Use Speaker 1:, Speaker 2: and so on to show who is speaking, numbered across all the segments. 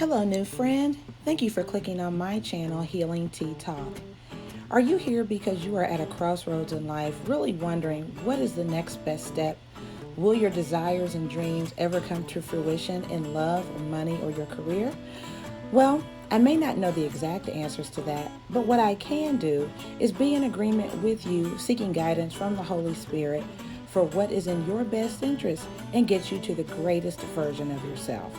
Speaker 1: Hello, new friend. Thank you for clicking on my channel, Healing Tea Talk. Are you here because you are at a crossroads in life, really wondering what is the next best step? Will your desires and dreams ever come to fruition in love, money, or your career? Well, I may not know the exact answers to that, but what I can do is be in agreement with you, seeking guidance from the Holy Spirit for what is in your best interest and get you to the greatest version of yourself.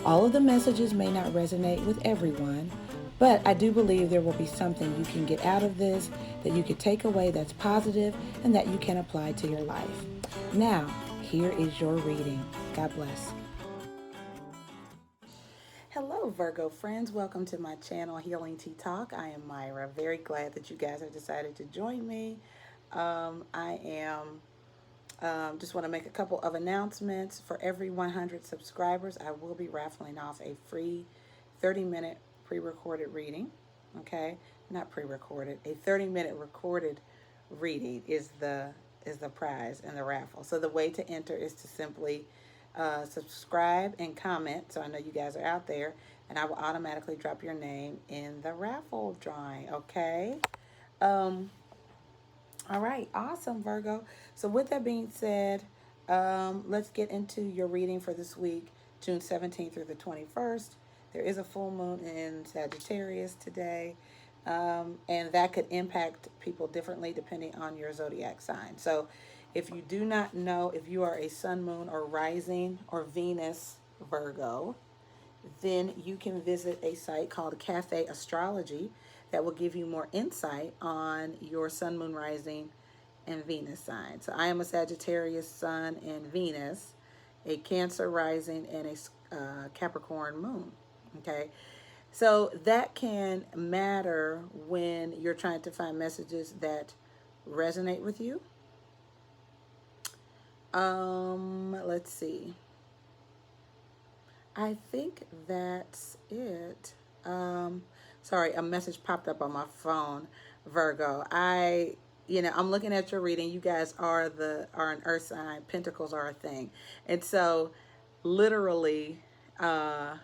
Speaker 1: All of the messages may not resonate with everyone, but I do believe there will be something you can get out of this that you can take away that's positive and that you can apply to your life. Now, here is your reading. God bless. Hello, Virgo friends. Welcome to my channel, Healing Tea Talk. I am Myra. Very glad that you guys have decided to join me. I am just want to make a couple of announcements. For every 100 subscribers, I will be raffling off a free 30-minute pre-recorded reading. Okay, not pre-recorded. A 30-minute recorded reading is the prize in the raffle. So the way to enter is to simply subscribe and comment. So I know you guys are out there, and I will automatically drop your name in the raffle drawing. Okay. Um, all right, awesome, Virgo. So, with that being said, let's get into your reading for this week, June 17th through the 21st. There is a full moon in Sagittarius today, and that could impact people differently depending on your zodiac sign. So, if you do not know if you are a sun, moon, or rising or Venus Virgo, then you can visit a site called Cafe Astrology that will give you more insight on your sun, moon, rising, and Venus sign. So I am a Sagittarius sun and Venus, a Cancer rising, and a Capricorn moon. Okay. So that can matter when you're trying to find messages that resonate with you. Let's see. I think that's it. Sorry, a message popped up on my phone, Virgo. I'm looking at your reading. You guys are an earth sign. Pentacles are a thing. And so literally, I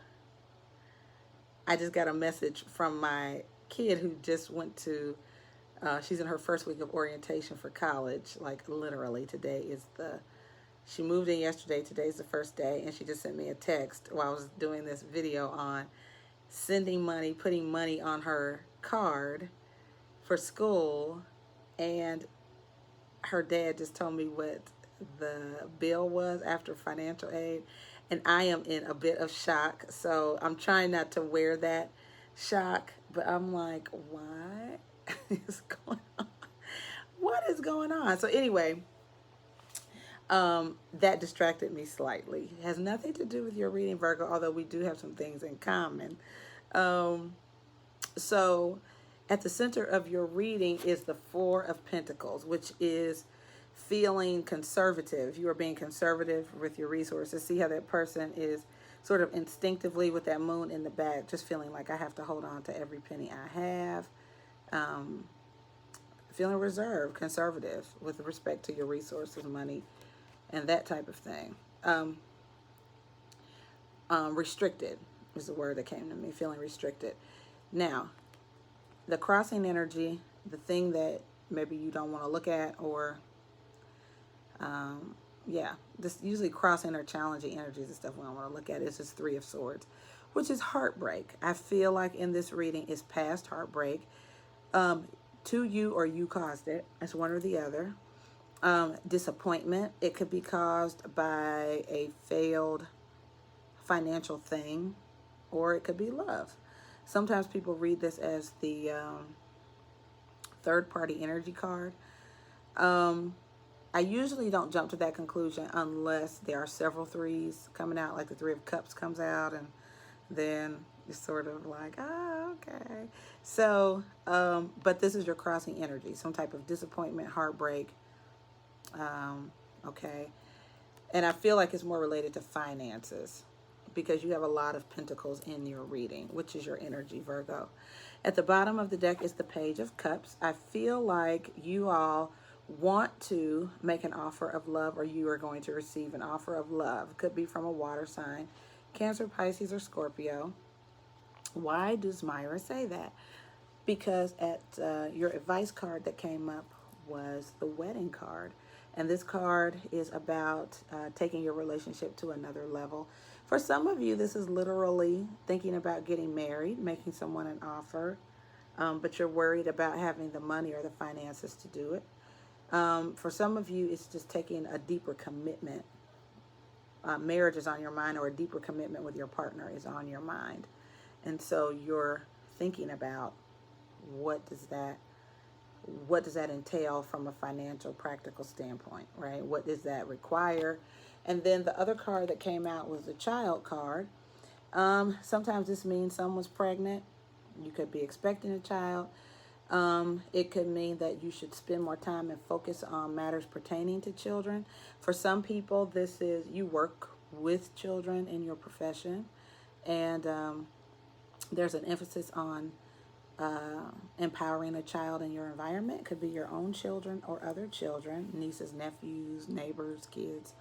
Speaker 1: just got a message from my kid who just went to she's in her first week of orientation for college. Like literally she moved in yesterday. Today's the first day, and she just sent me a text while I was doing this video on sending money, putting money on her card for school, and her dad just told me what the bill was after financial aid, and I am in a bit of shock. So I'm trying not to wear that shock, but I'm like, what is going on? What is going on? So anyway, that distracted me slightly. It has nothing to do with your reading, Virgo, although we do have some things in common. So at the center of your reading is the Four of Pentacles, which is feeling conservative. You are being conservative with your resources. See how that person is sort of instinctively with that moon in the back, just feeling like I have to hold on to every penny I have. Feeling reserved, conservative with respect to your resources, money, and that type of thing. Restricted is the word that came to me, feeling restricted. Now, the crossing energy, the thing that maybe you don't want to look at, or this usually crossing or challenging energies and stuff we don't want to look at, is this Three of Swords, which is heartbreak. I feel like in this reading is past heartbreak, to you or you caused it. It's one or the other. Disappointment. It could be caused by a failed financial thing, or it could be love. Sometimes people read this as the third party energy card. I usually don't jump to that conclusion unless there are several threes coming out, like the Three of Cups comes out, and then it's sort of like, okay. So, but this is your crossing energy, some type of disappointment, heartbreak. Okay. And I feel like it's more related to finances because you have a lot of pentacles in your reading, which is your energy, Virgo. At the bottom of the deck is the Page of Cups. I feel like you all want to make an offer of love, or you are going to receive an offer of love. Could be from a water sign, Cancer, Pisces, or Scorpio. Why does Myra say that? Because at your advice card that came up was the wedding card. And this card is about taking your relationship to another level. For some of you, this is literally thinking about getting married, making someone an offer, but you're worried about having the money or the finances to do it. For some of you, it's just taking a deeper commitment. Marriage is on your mind, or a deeper commitment with your partner is on your mind. And so you're thinking about what does that what does that entail from a financial practical standpoint, right? What does that require? And then the other card that came out was the child card. Sometimes this means someone's pregnant. You could be expecting a child. It could mean that you should spend more time and focus on matters pertaining to children. For some people, this is you work with children in your profession, and there's an emphasis on empowering a child in your environment. It could be your own children or other children, nieces, nephews, neighbors, kids.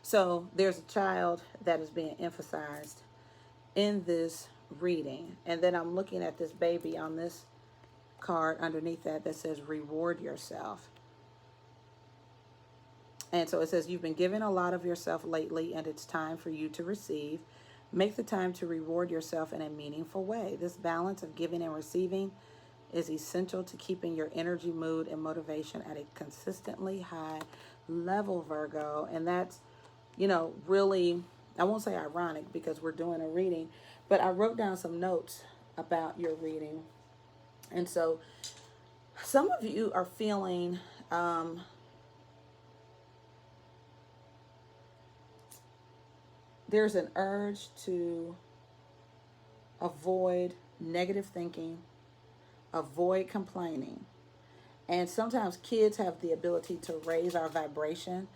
Speaker 1: So there's a child that is being emphasized in this reading. And then I'm looking at this baby on this card underneath that says reward yourself. And so it says you've been given a lot of yourself lately, and it's time for you to receive. Make the time to reward yourself in a meaningful way. This balance of giving and receiving is essential to keeping your energy, mood, and motivation at a consistently high level, Virgo. And that's, really, I won't say ironic because we're doing a reading, but I wrote down some notes about your reading. And so some of you are feeling there's an urge to avoid negative thinking, avoid complaining. And sometimes kids have the ability to raise our vibration.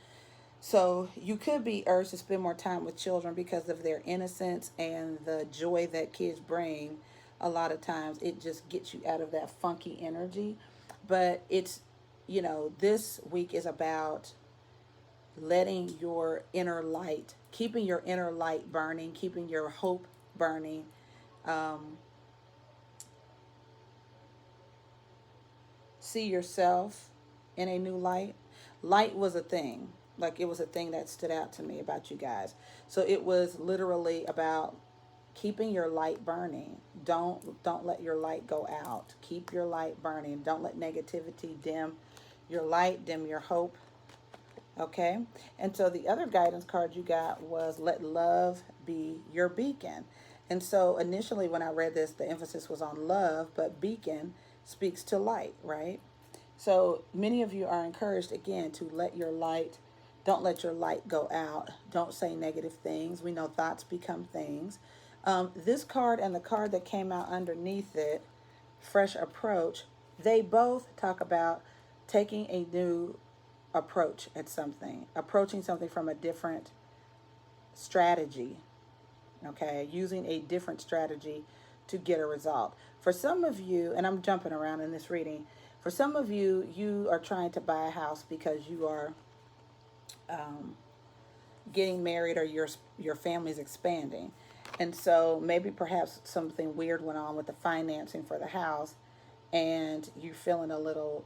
Speaker 1: So you could be urged to spend more time with children because of their innocence and the joy that kids bring. A lot of times it just gets you out of that funky energy. But it's, this week is about letting your inner light, keeping your inner light burning, keeping your hope burning. See yourself in a new light. Light was a thing. Like it was a thing that stood out to me about you guys. So it was literally about keeping your light burning. Don't let your light go out. Keep your light burning. Don't let negativity dim your light, dim your hope. Okay? And so the other guidance card you got was let love be your beacon. And so initially when I read this, the emphasis was on love, but beacon speaks to light, right? So many of you are encouraged again to don't let your light go out. Don't say negative things. We know thoughts become things. This card and the card that came out underneath it, fresh approach, they both talk about taking a new approach at something, approaching something from a different strategy, okay, using a different strategy to get a result. For some of you, and I'm jumping around in this reading, for some of you, you are trying to buy a house because you are getting married or your family's expanding. And so maybe perhaps something weird went on with the financing for the house and you're feeling a little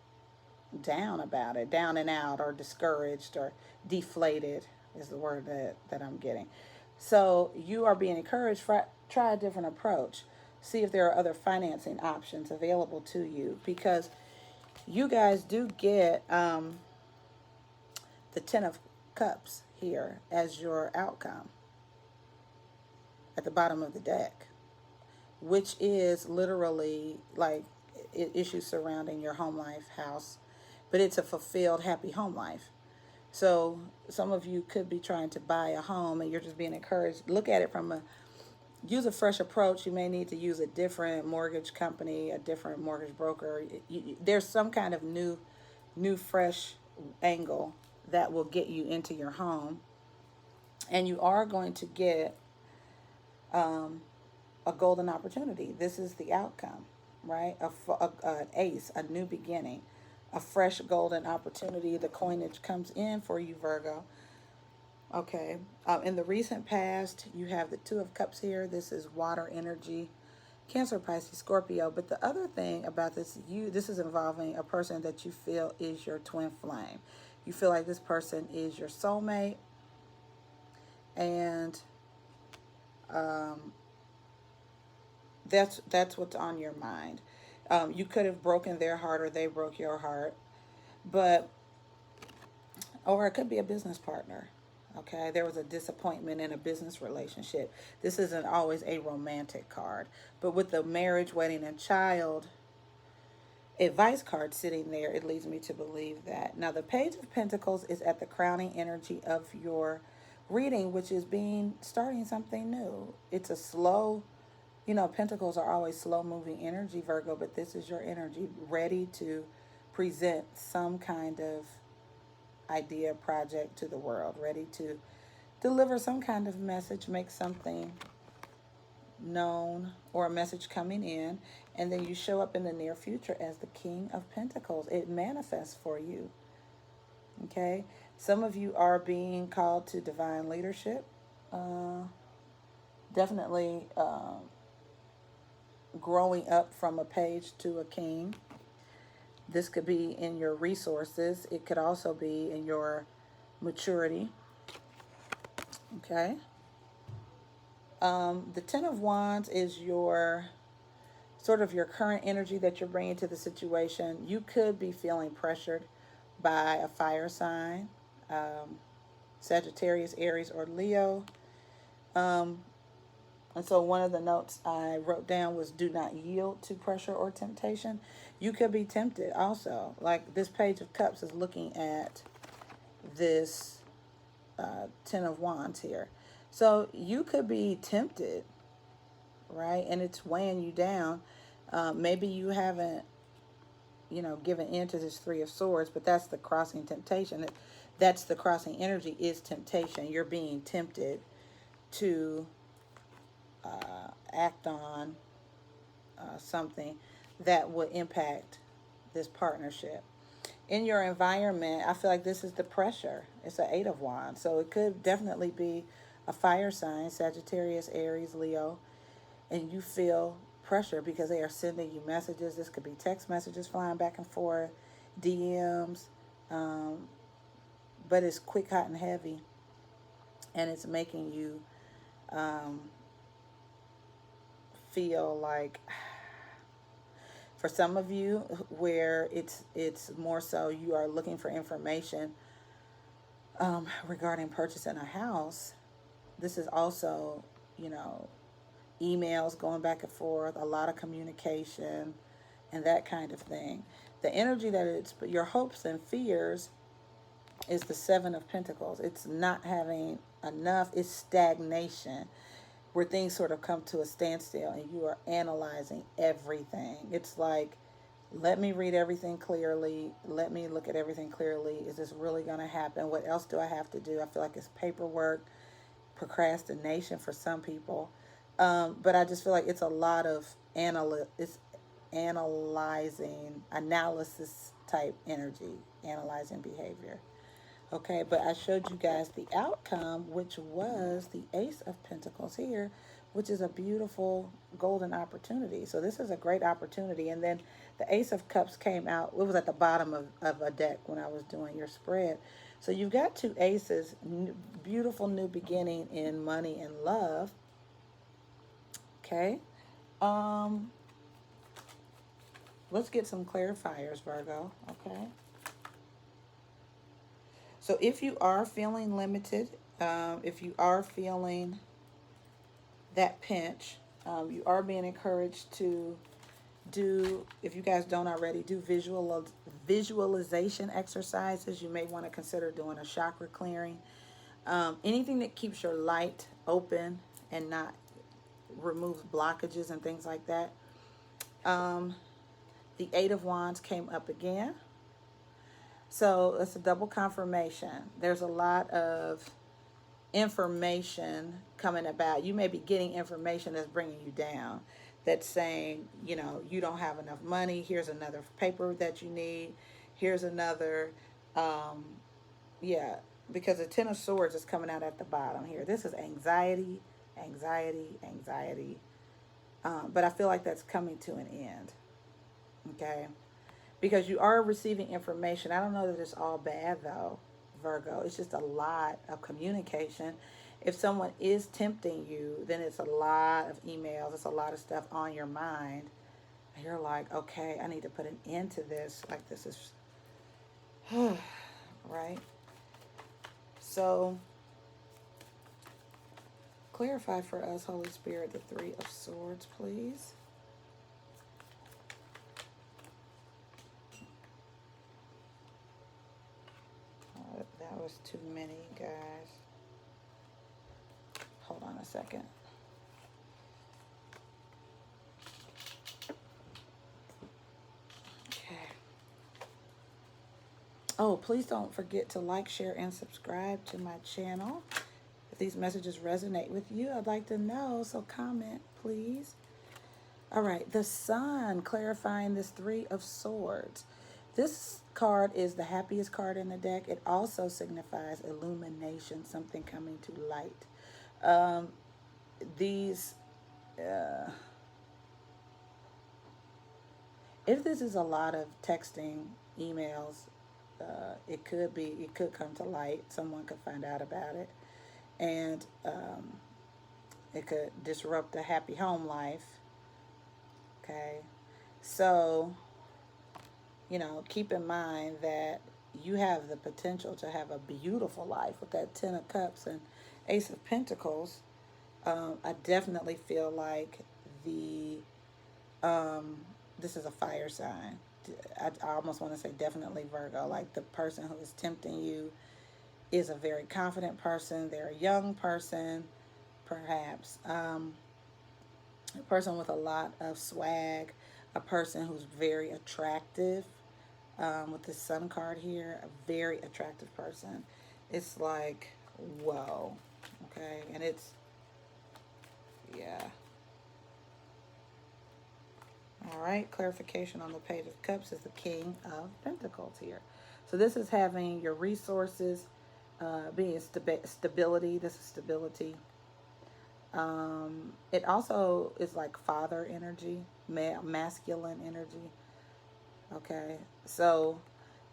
Speaker 1: down about it, down and out, or discouraged or deflated is the word that I'm getting. So you are being encouraged, try a different approach. See if there are other financing options available to you because you guys do get the Ten of Cups here as your outcome at the bottom of the deck, which is literally like issues surrounding your home life, house, but it's a fulfilled, happy home life. So some of you could be trying to buy a home and you're just being encouraged. Look at it use a fresh approach. You may need to use a different mortgage company, a different mortgage broker. There's some kind of new, fresh angle that will get you into your home. And you are going to get a golden opportunity. This is the outcome, right? An ace, a new beginning, a fresh golden opportunity. The coinage comes in for you, Virgo. Okay. In the recent past, you have the Two of Cups here. This is water energy. Cancer, Pisces, Scorpio. But the other thing about this is involving a person that you feel is your twin flame. You feel like this person is your soulmate, and um, that's what's on your mind. You could have broken their heart, or they broke your heart, but or it could be a business partner. Okay, there was a disappointment in a business relationship. This isn't always a romantic card, but with the marriage, wedding, and child advice card sitting there, it leads me to believe that. Now, the Page of Pentacles is at the crowning energy of your reading, which is being starting something new. It's a slow, Pentacles are always slow moving energy, Virgo, but this is your energy ready to present some kind of idea, project to the world, ready to deliver some kind of message, make something known or a message coming in, and then you show up in the near future as the King of Pentacles. It manifests for you. Okay, some of you are being called to divine leadership. Uh, Definitely growing up from a page to a king. This could be in your resources. It could also be in your maturity. Okay. The Ten of Wands is your sort of your current energy that you're bringing to the situation. You could be feeling pressured by a fire sign, um, Sagittarius, Aries, or Leo. Um, and so one of the notes I wrote down was do not yield to pressure or temptation. You could be tempted also. Like this Page of Cups is looking at this Ten of Wands here. So you could be tempted, right? And it's weighing you down. Maybe you haven't, given in to this Three of Swords, but that's the crossing temptation. That's the crossing energy is temptation. You're being tempted to act on something that would impact this partnership. In your environment, I feel like this is the pressure. It's an Eight of Wands. So it could definitely be a fire sign, Sagittarius, Aries, Leo, and you feel pressure because they are sending you messages. This could be text messages flying back and forth, DMs, um, but it's quick, hot, and heavy, and it's making you um, feel like, for some of you, where it's more so you are looking for information regarding purchasing a house. This is also, emails going back and forth, a lot of communication, and that kind of thing. The energy that it's your hopes and fears is the Seven of Pentacles. It's not having enough, it's stagnation, where things sort of come to a standstill and you are analyzing everything. It's like, let me read everything clearly. Let me look at everything clearly. Is this really going to happen? What else do I have to do? I feel like it's paperwork, procrastination for some people. But I just feel like it's a lot of it's analyzing, analysis type energy, analyzing behavior. Okay, but I showed you guys the outcome, which was the Ace of Pentacles here, which is a beautiful golden opportunity. So this is a great opportunity. And then the Ace of Cups came out. It was at the bottom of a deck when I was doing your spread. So you've got two aces, beautiful new beginning in money and love. Okay. Um, let's get some clarifiers, Virgo. Okay. So if you are feeling limited, if you are feeling that pinch, you are being encouraged to do, if you guys don't already, do visualization exercises. You may want to consider doing a chakra clearing. Anything that keeps your light open and not removes blockages and things like that. The Eight of Wands came up again. So it's a double confirmation. There's a lot of information coming about. You may be getting information that's bringing you down, that's saying, you don't have enough money. Here's another paper that you need. Here's another, yeah, because the Ten of Swords is coming out at the bottom here. This is anxiety, anxiety, anxiety. But I feel like that's coming to an end. Okay. Because you are receiving information. I don't know that it's all bad though, Virgo. It's just a lot of communication. If someone is tempting you, then it's a lot of emails, it's a lot of stuff on your mind. And you're like, okay, I need to put an end to this. Like, this is, right? So, clarify for us, Holy Spirit, the Three of Swords, please. That was too many, guys. Hold on a second. Okay. Oh, please don't forget to like, share, and subscribe to my channel. If these messages resonate with you, I'd like to know, so comment, please. All right, the Sun, clarifying this Three of Swords. This card is the happiest card in the deck. It also signifies illumination, something coming to light. These, if this is a lot of texting, emails, it could come to light. Someone could find out about it, and it could disrupt a happy home life. Okay, so keep in mind that you have the potential to have a beautiful life with that Ten of Cups and Ace of Pentacles. I definitely feel like this is a fire sign. I almost want to say definitely Virgo. Like, the person who is tempting you is a very confident person. They're a young person, perhaps. A person with a lot of swag. A person who's very attractive. With the Sun card here, a very attractive person. It's like, whoa. Okay, and it's, yeah. All right, clarification on the Page of Cups is the King of Pentacles here. So this is having your resources, being stability. This is stability. It also is like father energy, masculine energy. Okay, so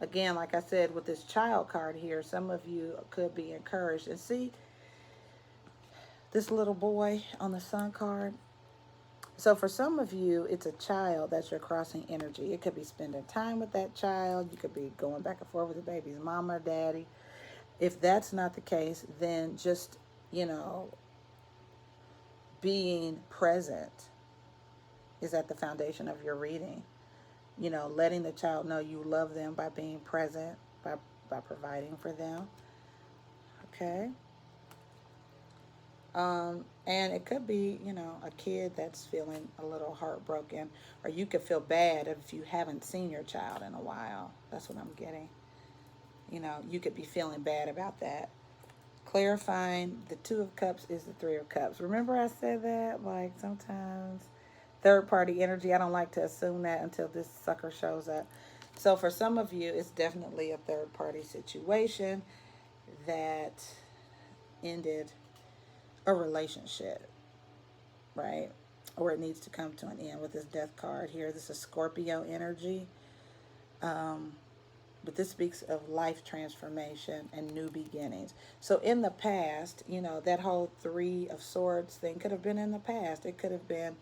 Speaker 1: again, like I said, with this child card here, some of you could be encouraged. And see, this little boy on the Sun card. So for some of you, it's a child that you're crossing energy. It could be spending time with that child. You could be going back and forth with the baby's mama or daddy. If that's not the case, then just, being present is at the foundation of your reading. Letting the child know you love them by being present, by providing for them. Okay. And it could be, a kid that's feeling a little heartbroken, or you could feel bad if you haven't seen your child in a while. That's what I'm getting. You could be feeling bad about that. Clarifying the Two of Cups is the Three of Cups. Remember I said that? Like, sometimes third party energy, I don't like to assume that until this sucker shows up. So for some of you, it's definitely a third party situation that ended a relationship, right? Or it needs to come to an end with this Death card here. This is Scorpio energy. But this speaks of life transformation and new beginnings. So in the past, that whole Three of Swords thing could have been in the past. It could have been,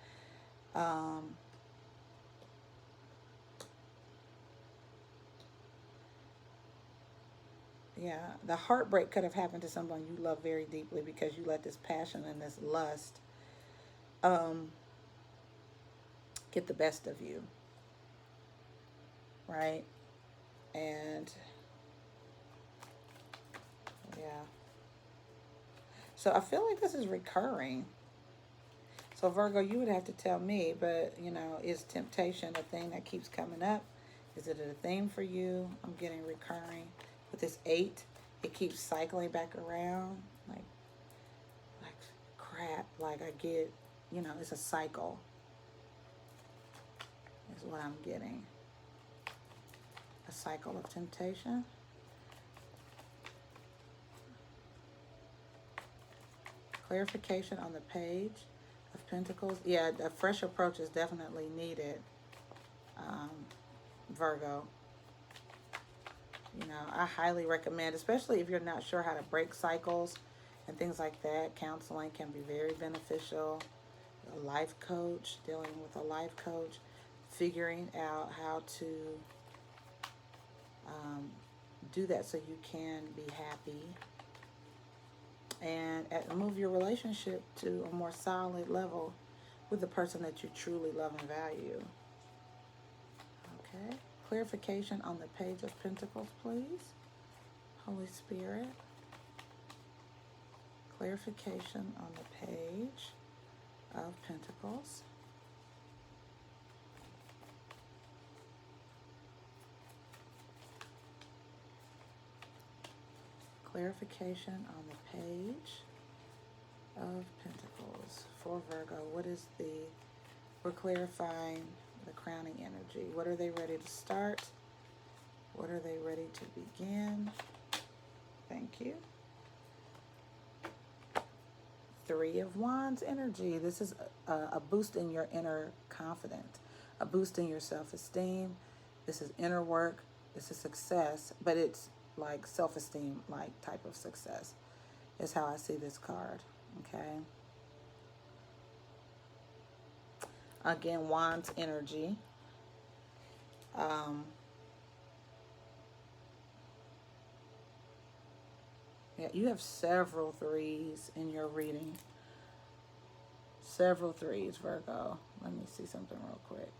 Speaker 1: the heartbreak could have happened to someone you love very deeply because you let this passion and this lust get the best of you, right? And yeah. So I feel like this is recurring. So Virgo, you would have to tell me, but is temptation a thing that keeps coming up? Is it a theme for you? I'm getting recurring. With this 8, it keeps cycling back around. Like crap. Like, I get, it's a cycle. Is what I'm getting. A cycle of temptation. Clarification on the Page of Pentacles. Yeah, a fresh approach is definitely needed, um, Virgo. You know, I highly recommend, especially if you're not sure how to break cycles and things like that. Counseling can be very beneficial. A life coach, dealing with a life coach, figuring out how to um, do that so you can be happy and move your relationship to a more solid level with the person that you truly love and value. Okay. Clarification on the Page of Pentacles, please. Holy Spirit. Clarification on the Page of Pentacles. Clarification on the Page of Pentacles for Virgo. What is we're clarifying the crowning energy. What are they ready to start? What are they ready to begin? Thank you. Three of Wands energy. This is a boost in your inner confidence, a boost in your self-esteem. This is inner work. This is success, but it's like self-esteem, like type of success is how I see this card. Okay. Again, Wands energy. Yeah, you have several threes in your reading. Several threes, Virgo. Let me see something real quick.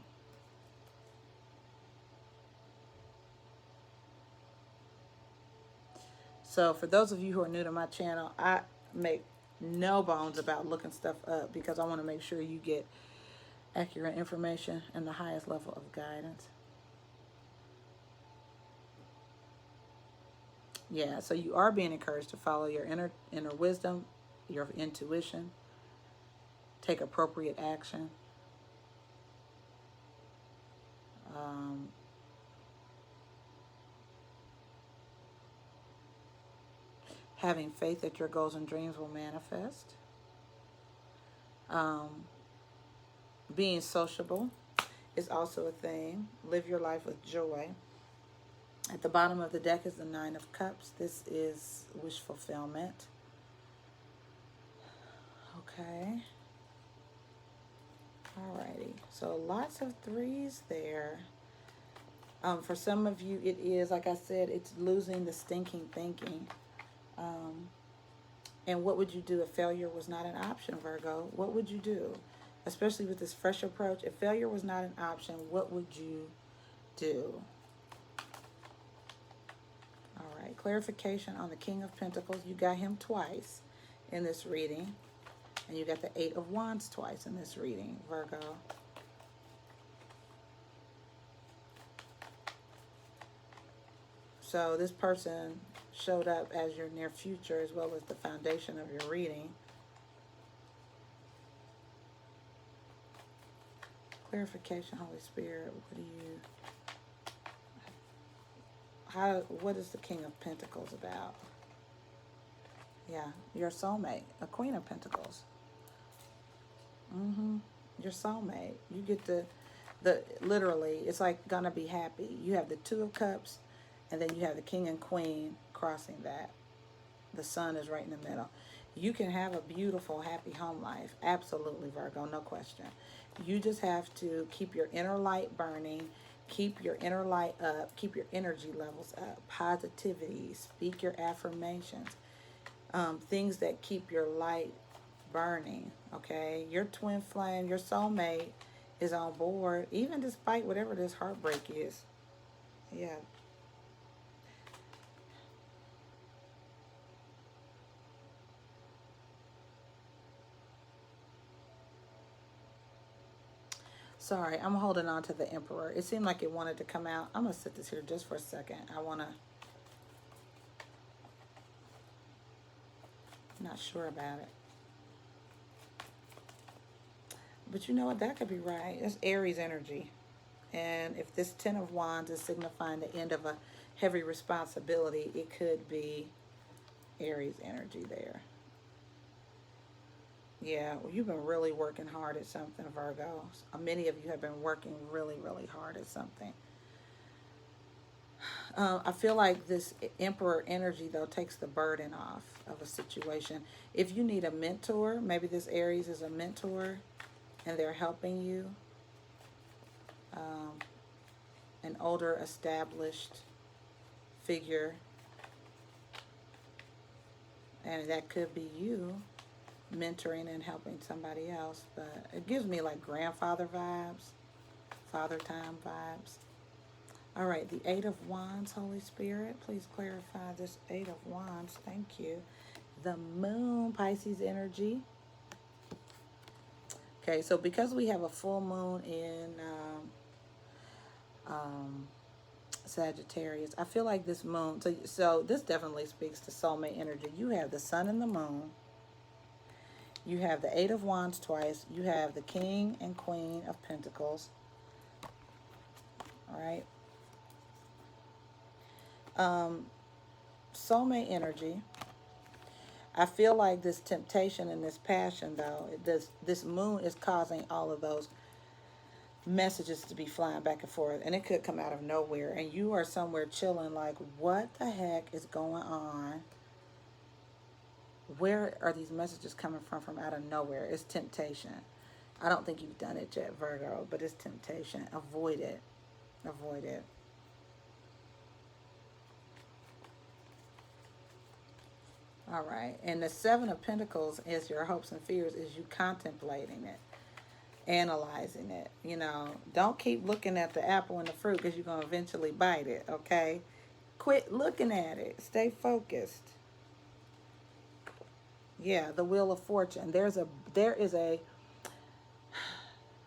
Speaker 1: So for those of you who are new to my channel, I make no bones about looking stuff up because I want to make sure you get accurate information and the highest level of guidance. Yeah, so you are being encouraged to follow your inner wisdom, your intuition, take appropriate action. Having faith that your goals and dreams will manifest. Being sociable is also a thing. Live your life with joy. At the bottom of the deck is the Nine of Cups. This is wish fulfillment. Okay. Alrighty. So lots of threes there. For some of you, it is, like I said, it's losing the stinking thinking. And what would you do if failure was not an option, Virgo? What would you do? Especially with this fresh approach. If failure was not an option, what would you do? All right. Clarification on the King of Pentacles. You got him twice in this reading. And you got the Eight of Wands twice in this reading, Virgo. So this person showed up as your near future as well as the foundation of your reading. Clarification, Holy Spirit, what is the King of Pentacles about? Yeah, your soulmate, a Queen of Pentacles. Your soulmate. You get literally, it's like gonna be happy. You have the Two of Cups, and then you have the King and Queen crossing that. The Sun is right in the middle. You can have a beautiful, happy home life. Absolutely, Virgo, no question. You just have to keep your inner light burning, keep your inner light up, keep your energy levels up, positivity, speak your affirmations, things that keep your light burning, okay? Your twin flame, your soulmate is on board, even despite whatever this heartbreak is. Yeah. Sorry, I'm holding on to the Emperor. It seemed like it wanted to come out. I'm going to sit this here just for a second. Not sure about it. But you know what? That could be right. It's Aries energy. And if this Ten of Wands is signifying the end of a heavy responsibility, it could be Aries energy there. Yeah, well, you've been really working hard at something, Virgo. Many of you have been working really, really hard at something. I feel like this Emperor energy, though, takes the burden off of a situation. If you need a mentor, maybe this Aries is a mentor and they're helping you, um, an older, established figure, and that could be you mentoring and helping somebody else. But it gives me like grandfather vibes, father time vibes. All right, the Eight of Wands, Holy Spirit, please clarify this Eight of Wands. Thank you. The Moon, Pisces energy. Okay, so because we have a full moon in um, Sagittarius, I feel like this moon, so this definitely speaks to soulmate energy. You have the sun and the moon. You have the Eight of Wands twice. You have the King and Queen of Pentacles. All right. Soulmate energy. I feel like this temptation and this passion, though, this moon is causing all of those messages to be flying back and forth, and it could come out of nowhere, and you are somewhere chilling like, what the heck is going on? Where are these messages coming from out of nowhere? It's temptation. I don't think you've done it yet, Virgo, but it's temptation. Avoid it. Avoid it. All right. And the Seven of Pentacles is your hopes and fears, is you contemplating it, analyzing it. You know, don't keep looking at the apple and the fruit because you're going to eventually bite it, okay? Quit looking at it. Stay focused. Yeah, the Wheel of Fortune. There is a,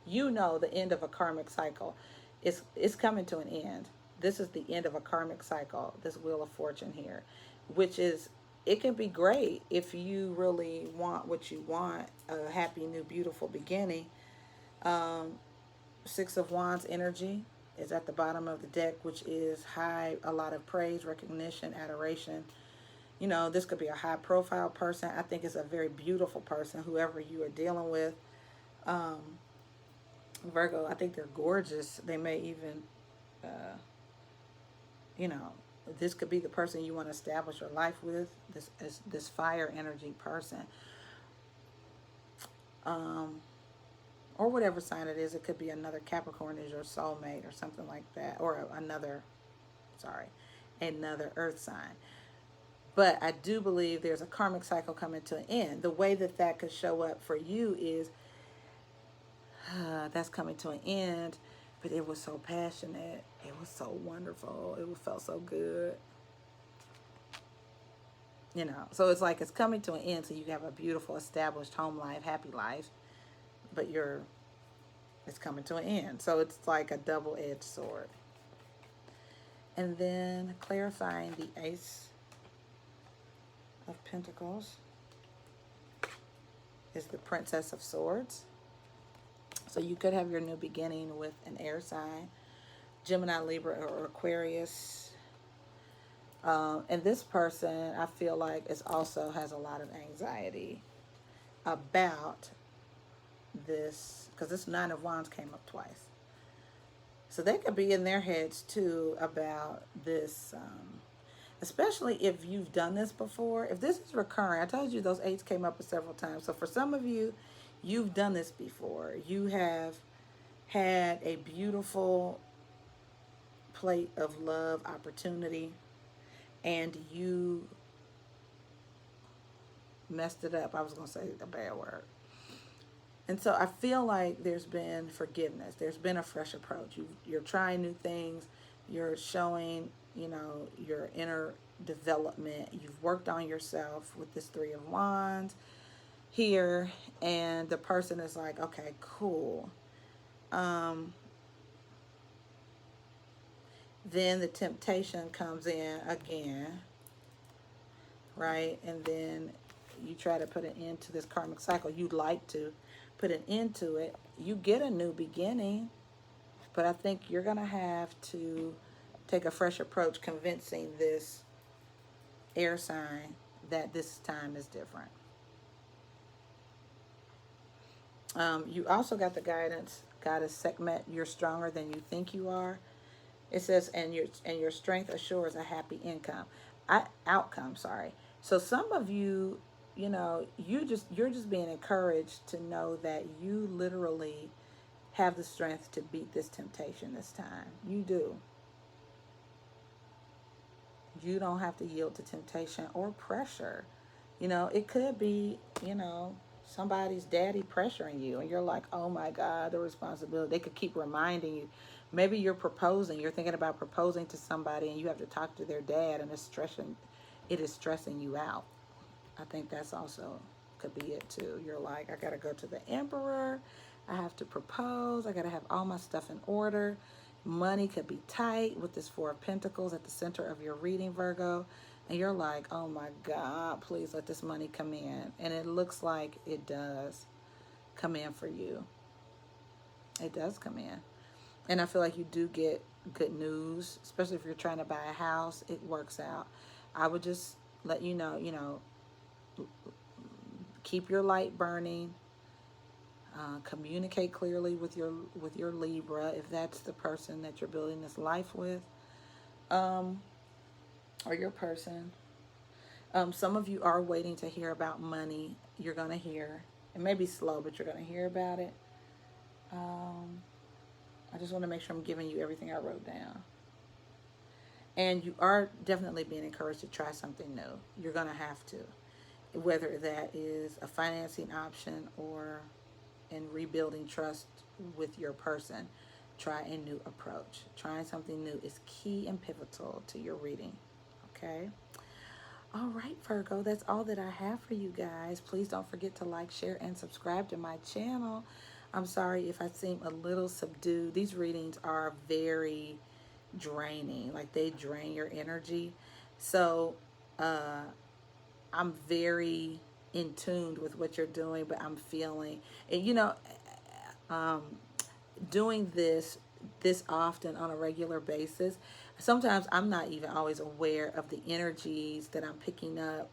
Speaker 1: you know, the end of a karmic cycle. It's coming to an end. This is the end of a karmic cycle, this Wheel of Fortune here, which is, it can be great if you really want what you want, a happy, new, beautiful beginning. Six of Wands energy is at the bottom of the deck, which is high, a lot of praise, recognition, adoration. You know, this could be a high profile person. I think it's a very beautiful person, whoever you are dealing with. Um, Virgo, I think they're gorgeous. They may even, you know, this could be the person you want to establish your life with, this fire energy person. Or whatever sign it is. It could be another Capricorn is your soulmate or something like that. Or another earth sign. But I do believe there's a karmic cycle coming to an end. The way that could show up for you is that's coming to an end, but it was so passionate. It was so wonderful. It felt so good. You know, so it's like it's coming to an end, so you have a beautiful, established home life, happy life, but it's coming to an end. So it's like a double-edged sword. And then clarifying the Ace of Pentacles is the Princess of Swords. So you could have your new beginning with an air sign, Gemini, Libra, or Aquarius. And this person, I feel like, also has a lot of anxiety about this, because this Nine of Wands came up twice. So they could be in their heads too about this, especially if you've done this before. If this is recurring, I told you those eights came up several times. So for some of you, you've done this before. You have had a beautiful plate of love, opportunity, and you messed it up. I was going to say a bad word. And so I feel like there's been forgiveness. There's been a fresh approach. You're trying new things. You're showing, you know, your inner development. You've worked on yourself with this Three of Wands here. And the person is like, okay, cool. Then the temptation comes in again, right? And then you try to put an end to this karmic cycle. You'd like to put an end to it. You get a new beginning, but I think you're going to have to take a fresh approach convincing this air sign that this time is different. You also got the guidance. God is segment. You're stronger than you think you are. It says, and your strength assures a happy outcome. Sorry. So some of you, you're just being encouraged to know that you literally have the strength to beat this temptation this time. You do. You don't have to yield to temptation or pressure. It could be, somebody's daddy pressuring you, and you're like, oh my God, the responsibility. They could keep reminding you. Maybe you're thinking about proposing to somebody, and you have to talk to their dad, and it is stressing you out. I think that's also could be it too. You're like, I gotta go to the emperor, I have to propose, I gotta have all my stuff in order. Money could be tight with this Four of Pentacles at the center of your reading, Virgo. And you're like, oh my God, please let this money come in. And it looks like it does come in for you. It does come in. And I feel like you do get good news, especially if you're trying to buy a house. It works out. I would just let you know, keep your light burning. Communicate clearly with your Libra, if that's the person that you're building this life with, or your person. Some of you are waiting to hear about money. You're gonna hear. It may be slow, but you're gonna hear about it. I just want to make sure I'm giving you everything I wrote down. And you are definitely being encouraged to try something new. You're gonna have to, whether that is a financing option or in rebuilding trust with your person. Try a new approach. Trying something new is key and pivotal to your reading. Okay? All right, Virgo, that's all that I have for you guys. Please don't forget to like, share, and subscribe to my channel. I'm sorry if I seem a little subdued. These readings are very draining. Like, they drain your energy. So, I'm very in tune with what you're doing, but I'm feeling, and doing this often on a regular basis, sometimes I'm not even always aware of the energies that I'm picking up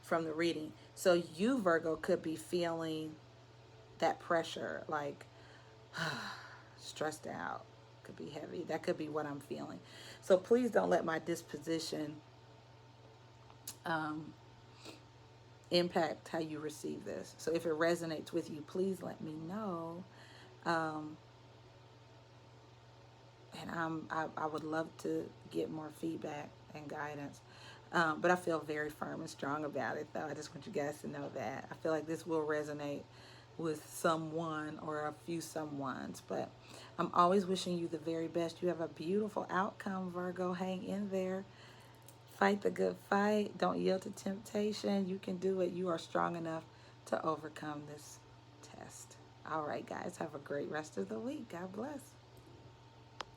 Speaker 1: from the reading. So you, Virgo, could be feeling that pressure, like stressed out, could be heavy. That could be what I'm feeling. So please don't let my disposition impact how you receive this. So if it resonates with you, please let me know. Um, and I would love to get more feedback and guidance. But I feel very firm and strong about it, though. I just want you guys to know that. I feel like this will resonate with someone or a few someones. But I'm always wishing you the very best. You have a beautiful outcome, Virgo. Hang in there. Fight the good fight. Don't yield to temptation. You can do it. You are strong enough to overcome this test. All right, guys. Have a great rest of the week. God bless.